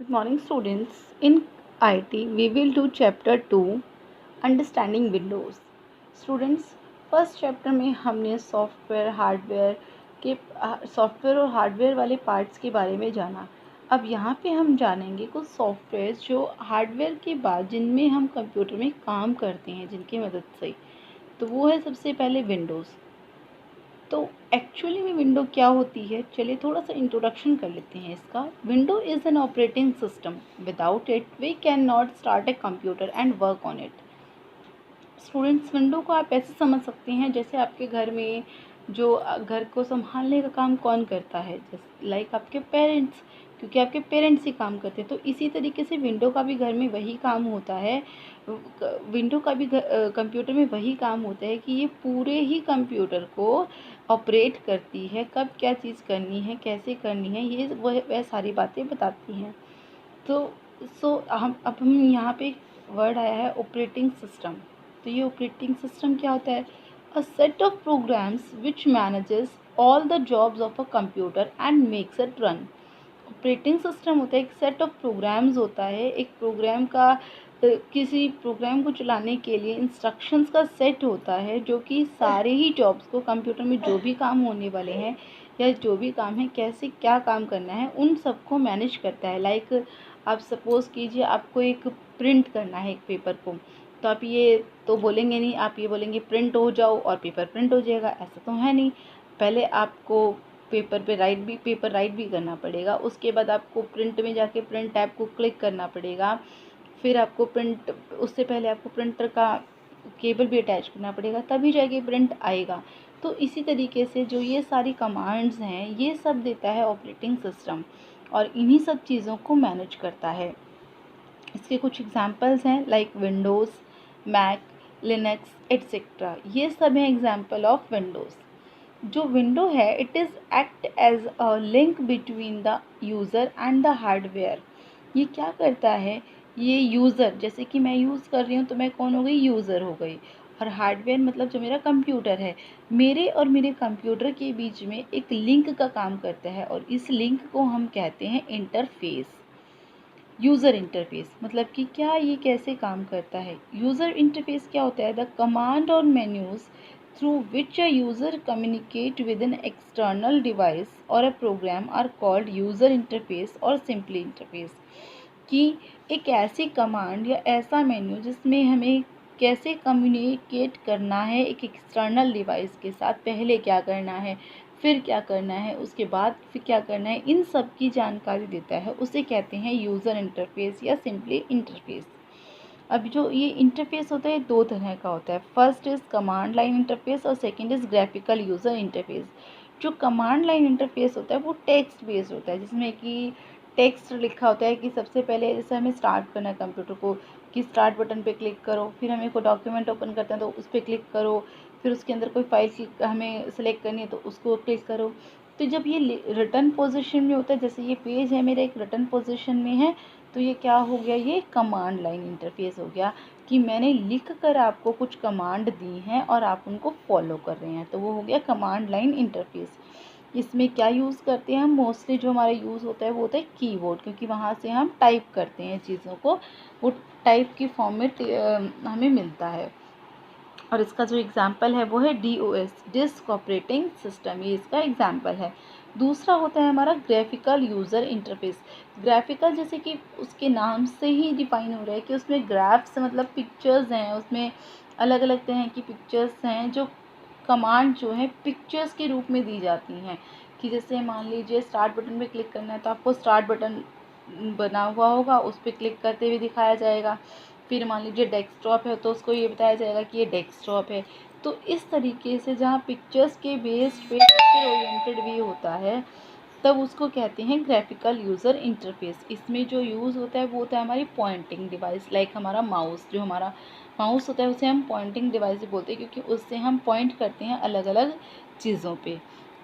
Good morning, students. In IT, we will do chapter 2 Understanding Windows. Students, first chapter में हमने software और hardware वाले parts के बारे में जाना. अब यहाँ पे हम जानेंगे कुछ सॉफ्टवेयर जो हार्डवेयर के बाद जिनमें हम कंप्यूटर में काम करते हैं जिनकी मदद से. तो वो है सबसे पहले विंडोज़. तो एक्चुअली में विंडो क्या होती है, चलिए थोड़ा सा इंट्रोडक्शन कर लेते हैं इसका. Window is an operating system. Without it we can not start a computer and work on it. Students, window को आप ऐसे समझ सकते हैं जैसे आपके घर में जो घर को संभालने का काम कौन करता है, जैसे लाइक आपके पेरेंट्स, क्योंकि आपके पेरेंट्स ही काम करते हैं. तो इसी तरीके से विंडो का भी घर में वही काम होता है. विंडो का भी कंप्यूटर में वही काम होता है कि ये पूरे ही कंप्यूटर को ऑपरेट करती है. कब क्या चीज़ करनी है, कैसे करनी है, ये वह सारी बातें बताती हैं. तो हम यहाँ पे वर्ड आया है ऑपरेटिंग सिस्टम. तो ये ऑपरेटिंग सिस्टम क्या होता है? A set of programs which manages all the jobs of a computer and makes it run. Operating system होता है एक सेट ऑफ प्रोग्राम्स होता है. एक प्रोग्राम का किसी प्रोग्राम को चलाने के लिए इंस्ट्रक्शंस का सेट होता है जो कि सारे ही जॉब्स को, कंप्यूटर में जो भी काम होने वाले हैं या जो भी काम है, कैसे क्या काम करना है, उन सबको मैनेज करता है. लाइक आप सपोज़ कीजिए आपको एक प्रिंट करना है एक पेपर को, तो आप ये तो बोलेंगे नहीं, आप ये बोलेंगे प्रिंट हो जाओ और पेपर प्रिंट हो जाएगा. ऐसा तो है नहीं. पहले आपको पेपर राइट भी करना पड़ेगा. उसके बाद आपको प्रिंट में जाके प्रिंट टैब को क्लिक करना पड़ेगा. फिर आपको उससे पहले आपको प्रिंटर का केबल भी अटैच करना पड़ेगा, तभी जाके प्रिंट आएगा. तो इसी तरीके से जो ये सारी कमांड्स हैं ये सब देता है ऑपरेटिंग सिस्टम और इन्हीं सब चीज़ों को मैनेज करता है. इसके कुछ एग्जांपल्स हैं like Windows, Mac, Linux et cetera. ये सब हैं एग्जांपल ऑफ विंडोज़. जो विंडो है it is act as a link between the user and the hardware. ये क्या करता है, ये यूज़र, जैसे कि मैं यूज़ कर रही हूँ तो मैं कौन हो गई, यूज़र हो गई. और हार्डवेयर मतलब जो मेरा कंप्यूटर है, मेरे और मेरे कंप्यूटर के बीच में एक लिंक का काम करता है और इस लिंक को हम कहते हैं इंटरफेस. यूज़र इंटरफेस मतलब कि क्या, ये कैसे काम करता है. यूज़र इंटरफेस क्या होता है? The command or menus through which a user communicate with an external device or a program are called user interface or simply interface. कि एक ऐसी कमांड या ऐसा मेन्यू जिसमें हमें कैसे कम्युनिकेट करना है एक एक्सटर्नल डिवाइस के साथ, पहले क्या करना है, फिर क्या करना है, उसके बाद फिर क्या करना है, इन सब की जानकारी देता है. उसे कहते हैं यूज़र इंटरफेस या सिंपली इंटरफेस. अब जो ये इंटरफेस होता है दो तरह का होता है. First is command line interface और second is graphical user interface. जो कमांड लाइन इंटरफेस होता है वो टेक्स्ट बेस्ड होता है, जिसमें कि टेक्स्ट लिखा होता है कि सबसे पहले जैसे हमें स्टार्ट करना है कंप्यूटर को, कि स्टार्ट बटन पे क्लिक करो, फिर हमें कोई डॉक्यूमेंट ओपन करते हैं तो उस पर क्लिक करो, फिर उसके अंदर कोई फाइल हमें सेलेक्ट करनी है तो उसको क्लिक करो. तो जब ये रिटर्न पोजीशन में होता है, जैसे ये पेज है मेरा एक रिटर्न पोजीशन में है, तो ये क्या हो गया, ये कमांड लाइन इंटरफेस हो गया कि मैंने लिख कर आपको कुछ कमांड दी हैं और आप उनको फॉलो कर रहे हैं, तो वो हो गया कमांड लाइन इंटरफेस. इसमें क्या यूज़ करते हैं हम, मोस्टली जो हमारा यूज़ होता है वो होता है कीबोर्ड, क्योंकि वहाँ से हम टाइप करते हैं चीज़ों को, वो टाइप की फॉर्म में हमें मिलता है. और इसका जो एग्ज़ाम्पल है वो है DOS, डिस्क ऑपरेटिंग सिस्टम, ये इसका एग्ज़ाम्पल है. दूसरा होता है हमारा ग्राफिकल यूज़र इंटरफेस. ग्राफिकल जैसे कि उसके नाम से ही डिफाइन हो रहा है कि उसमें ग्राफ्स मतलब पिक्चर्स हैं, उसमें अलग अलग तरह की पिक्चर्स हैं जो कमांड जो है पिक्चर्स के रूप में दी जाती हैं. कि जैसे मान लीजिए स्टार्ट बटन पे क्लिक करना है तो आपको स्टार्ट बटन बना हुआ होगा, उस पर क्लिक करते हुए दिखाया जाएगा. फिर मान लीजिए डेस्कटॉप है तो उसको ये बताया जाएगा कि ये डेस्कटॉप है. तो इस तरीके से जहाँ पिक्चर्स के बेस्ड पे पिक्चर ओरिएंटेड भी होता है तब उसको कहते हैं ग्राफिकल यूज़र इंटरफेस. इसमें जो यूज़ होता है वो होता है हमारी पॉइंटिंग डिवाइस, लाइक हमारा माउस, जो हमारा माउस होता है उसे हम पॉइंटिंग डिवाइस बोलते हैं क्योंकि उससे हम पॉइंट करते हैं अलग अलग चीज़ों पे.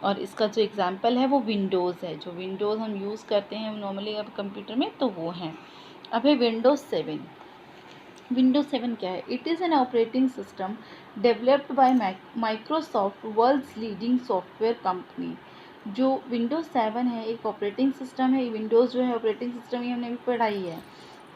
और इसका जो एग्ज़ाम्पल है वो विंडोज़ है. जो विंडोज़ हम यूज़ करते हैं नॉर्मली अब कंप्यूटर में तो वो हैं. अब है विंडोज़ 7. विंडोज़ 7 क्या है? It is an operating system developed by Microsoft, world's leading software company. जो विंडोज़ 7 है एक ऑपरेटिंग सिस्टम है। विंडोज़ जो है ऑपरेटिंग सिस्टम, ये हमने भी पढ़ाई है।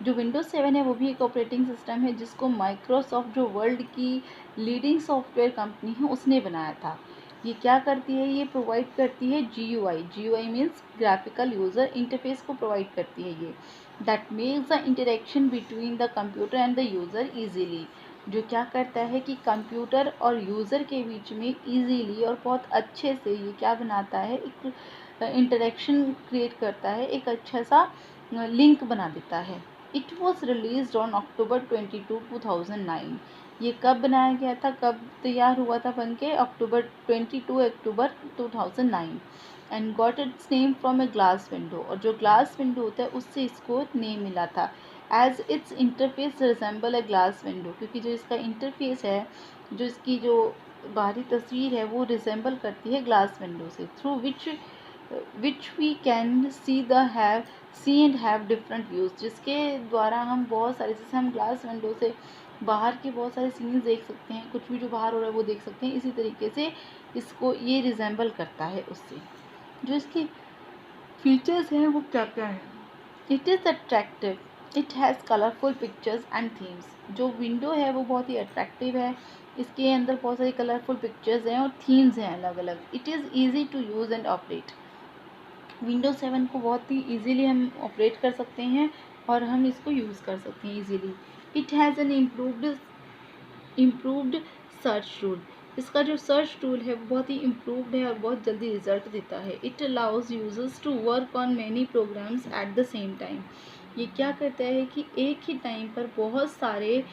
जो विंडोज़ 7 है वो भी एक ऑपरेटिंग सिस्टम है जिसको माइक्रोसॉफ्ट, जो वर्ल्ड की लीडिंग सॉफ्टवेयर कंपनी है, उसने बनाया था। ये क्या करती है, ये प्रोवाइड करती है GUI। GUI means graphical user interface को प्रोवाइड करती है ये, that makes the interaction between the computer and the user easily. जो क्या करता है कि कंप्यूटर और यूज़र के बीच में इजीली और बहुत अच्छे से ये क्या बनाता है, एक इंटरेक्शन क्रिएट करता है, एक अच्छा सा लिंक बना देता है। It was release on October 22, 2009। ये कब बनाया गया था, कब तैयार हुआ था बन के, अक्टूबर 2009। And got its name from A glass window, और जो ग्लास विंडो होता है उससे इसको नेम मिला था। As its interface resemble a glass window, क्योंकि जो इसका इंटरफेस है, जो इसकी जो बाहरी तस्वीर है वो रिजेंबल करती है ग्लास विंडो से, through which we can see and have different views, जिसके द्वारा हम बहुत सारे, जैसे हम ग्लास विंडो से बाहर के बहुत सारे सीन्स देख सकते हैं, कुछ भी जो बाहर हो रहा है वो देख सकते हैं। इसी तरीके से इसको ये रिजेंबल करता है उससे। जो इसके फीचर्स हैं वो क्या क्या है, it is attractive, it has colourful pictures and themes. जो विंडो है वो बहुत ही अट्रैक्टिव है, इसके अंदर बहुत सारी कलरफुल पिक्चर्स हैं और थीम्स हैं अलग अलग। It is easy to use and operate. Windows 7 को बहुत ही ईजीली हम ऑपरेट कर सकते हैं और हम इसको यूज़ कर सकते हैं easily. It has an improved search tool. इसका जो सर्च टूल है वो बहुत ही इम्प्रूव्ड है और बहुत जल्दी रिजल्ट देता है। It allows users to work on many programs at the same time. ये क्या करता है कि एक ही टाइम पर बहुत सारे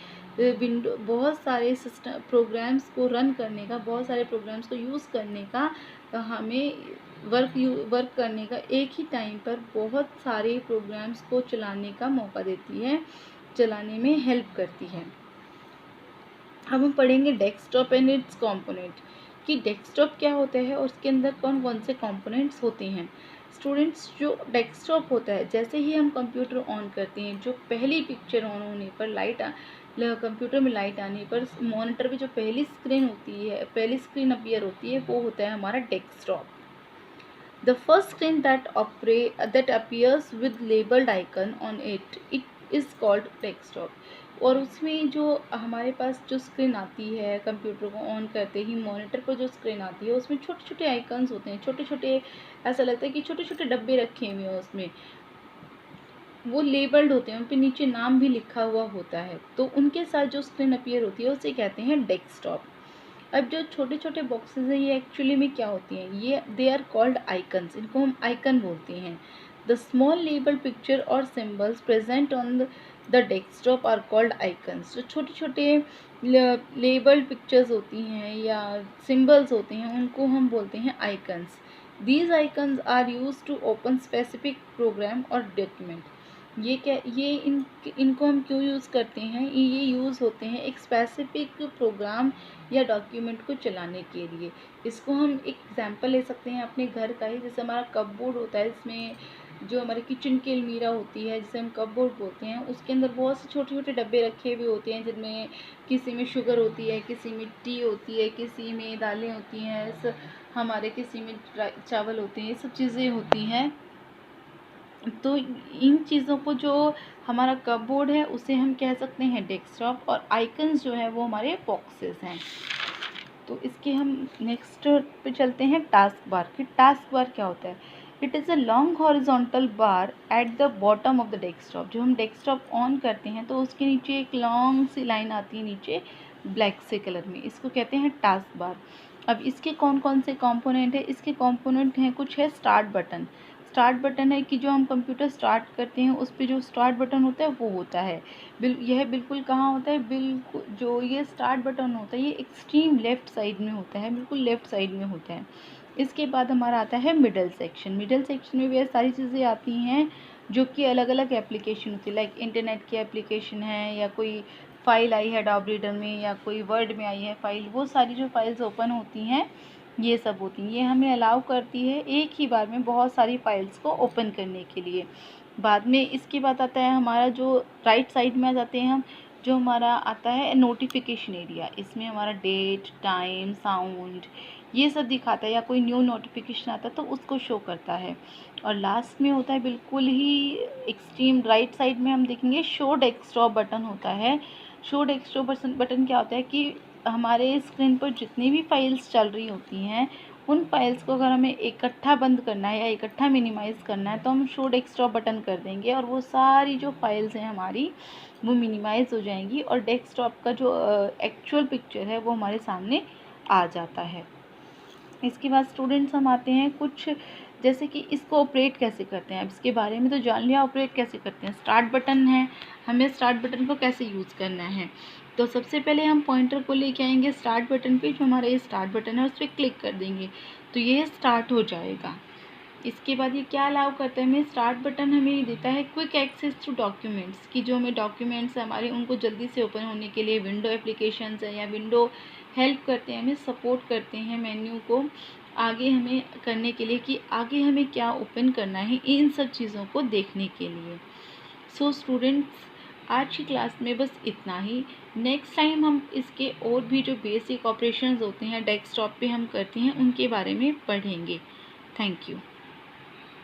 सिस्टम प्रोग्राम्स को रन करने का, बहुत सारे प्रोग्राम्स को यूज़ करने का, हमें वर्क करने का, एक ही टाइम पर बहुत सारे प्रोग्राम्स को चलाने का मौका देती है, चलाने में हेल्प करती है। अब हम पढ़ेंगे डेस्कटॉप एंड इट्स कंपोनेंट, कि डेस्कटॉप क्या होता है और उसके अंदर कौन कौन से कंपोनेंट्स होते हैं। स्टूडेंट्स, जो डेस्कटॉप होता है, जैसे ही हम कंप्यूटर ऑन करते हैं, जो पहली पिक्चर ऑन होने पर कंप्यूटर में लाइट आने पर मॉनिटर पे जो पहली स्क्रीन होती है, पहली स्क्रीन अपीयर होती है, वो होता है हमारा desktop. The first screen that appears with labeled icon on it is called desktop। और उसमें जो हमारे पास जो स्क्रीन आती है, कंप्यूटर को ऑन करते ही मॉनिटर पर जो स्क्रीन आती है उसमें छोटे छोटे आइकन्स होते हैं, छोटे छोटे, ऐसा लगता है कि छोटे छोटे डब्बे रखे हुए हैं उसमें, वो लेबल्ड होते हैं, उन पे नीचे नाम भी लिखा हुआ होता है, तो उनके साथ जो स्क्रीन अपीयर होती है उसे कहते हैं डेस्कटॉप। अब जो छोटे छोटे बॉक्सेस हैं ये एक्चुअली में क्या होती हैं, ये दे आर कॉल्ड आइकन्स, इनको हम आइकन बोलते हैं। द स्मॉल लेबल पिक्चर और symbols present on the desktop are called icons. जो छोटे छोटे लेबल्ड पिक्चर्स होती हैं या सिम्बल्स होते हैं उनको हम बोलते हैं icons. These icons are use to open specific program और डॉक्यूमेंट। इनको हम क्यों यूज़ करते हैं, ये यूज़ होते हैं एक स्पेसिफिक प्रोग्राम या डॉक्यूमेंट को चलाने के लिए। इसको हम एक एग्जांपल ले सकते हैं अपने घर का ही, जैसे हमारा कपबोर्ड होता है, इसमें जो हमारी किचन की अलमीरा होती है जिसे हम कपबोर्ड बोलते हैं, उसके अंदर बहुत से छोटे छोटे डब्बे रखे हुए होते हैं, जिनमें किसी में शुगर होती है, किसी में टी होती है, किसी में दालें होती हैं, हमारे किसी में चावल होते हैं, ये सब चीज़ें होती हैं। तो इन चीज़ों को, जो हमारा कपबोर्ड है उसे हम कह सकते हैं डेस्कटॉप, और आइकन्स जो है वो हमारे बॉक्सेस हैं। तो इसके हम नेक्स्ट पे चलते हैं, टास्क बार। कि टास्क बार क्या होता है, it is a long horizontal bar at the bottom of the desktop. जो हम डेस्कटॉप ऑन करते हैं तो उसके नीचे एक लॉन्ग सी लाइन आती है नीचे ब्लैक से कलर में, इसको कहते हैं टास्क बार। अब इसके कौन कौन से कंपोनेंट है, इसके कंपोनेंट हैं, कुछ है स्टार्ट बटन। स्टार्ट बटन है कि जो हम कंप्यूटर स्टार्ट करते हैं उस पर जो स्टार्ट बटन होता है वो होता है, यह बिल्कुल कहाँ होता है, बिल्कुल जो ये स्टार्ट बटन होता है ये एक्सट्रीम लेफ़्ट साइड में होता है, बिल्कुल लेफ़्ट साइड में होता है। इसके बाद हमारा आता है मिडल सेक्शन। मिडल सेक्शन में भी सारी चीज़ें आती हैं जो कि अलग अलग एप्लीकेशन होती है, लाइक इंटरनेट की एप्लीकेशन है, या कोई फ़ाइल आई है डॉब रीडर में, या कोई वर्ड में आई है फ़ाइल, वो सारी जो फाइल्स ओपन होती हैं ये सब होती हैं, ये हमें अलाउ करती है एक ही बार में बहुत सारी फाइल्स को ओपन करने के लिए। बाद में इसके बाद आता है हमारा जो राइट साइड में आ जाते हैं हम, जो हमारा आता है नोटिफिकेशन एरिया, इसमें हमारा डेट, टाइम, साउंड ये सब दिखाता है, या कोई न्यू नोटिफिकेशन आता है तो उसको शो करता है। और लास्ट में होता है बिल्कुल ही एक्सट्रीम राइट साइड में हम देखेंगे शो डेस्कटॉप बटन होता है। शो डेस्कटॉप बटन क्या होता है कि हमारे स्क्रीन पर जितनी भी फाइल्स चल रही होती हैं उन फाइल्स को अगर हमें इकट्ठा बंद करना है या इकट्ठा मिनिमाइज़ करना है तो हम शो डेस्कटॉप बटन कर देंगे और वो सारी जो फाइल्स हैं हमारी वो मिनिमाइज़ हो जाएंगी और डेस्कटॉप का जो एक्चुअल पिक्चर है वो हमारे सामने आ जाता है। इसके बाद स्टूडेंट्स हम आते हैं कुछ, जैसे कि इसको ऑपरेट कैसे करते हैं। अब इसके बारे में तो जान लिया ऑपरेट कैसे करते हैं। स्टार्ट बटन है, हमें स्टार्ट बटन को कैसे यूज़ करना है। तो सबसे पहले हम पॉइंटर को लेके आएंगे स्टार्ट बटन पे, जो हमारा ये स्टार्ट बटन है उस पर क्लिक कर देंगे तो ये स्टार्ट हो जाएगा। इसके बाद ये क्या अलाउ करता है हमें, स्टार्ट बटन हमें ये देता है क्विक एक्सेस टू डॉक्यूमेंट्स, कि जो हमें डॉक्यूमेंट्स है हमारे उनको जल्दी से ओपन होने के लिए, विंडो एप्लीकेशंस है या विंडो हेल्प करते हैं, हमें सपोर्ट करते हैं मेन्यू को आगे हमें करने के लिए कि आगे हमें क्या ओपन करना है, इन सब चीज़ों को देखने के लिए। सो स्टूडेंट्स, आज की क्लास में बस इतना ही। नेक्स्ट टाइम हम इसके और भी जो बेसिक ऑपरेशंस होते हैं डेस्कटॉप पे हम करते हैं उनके बारे में पढ़ेंगे। Thank you.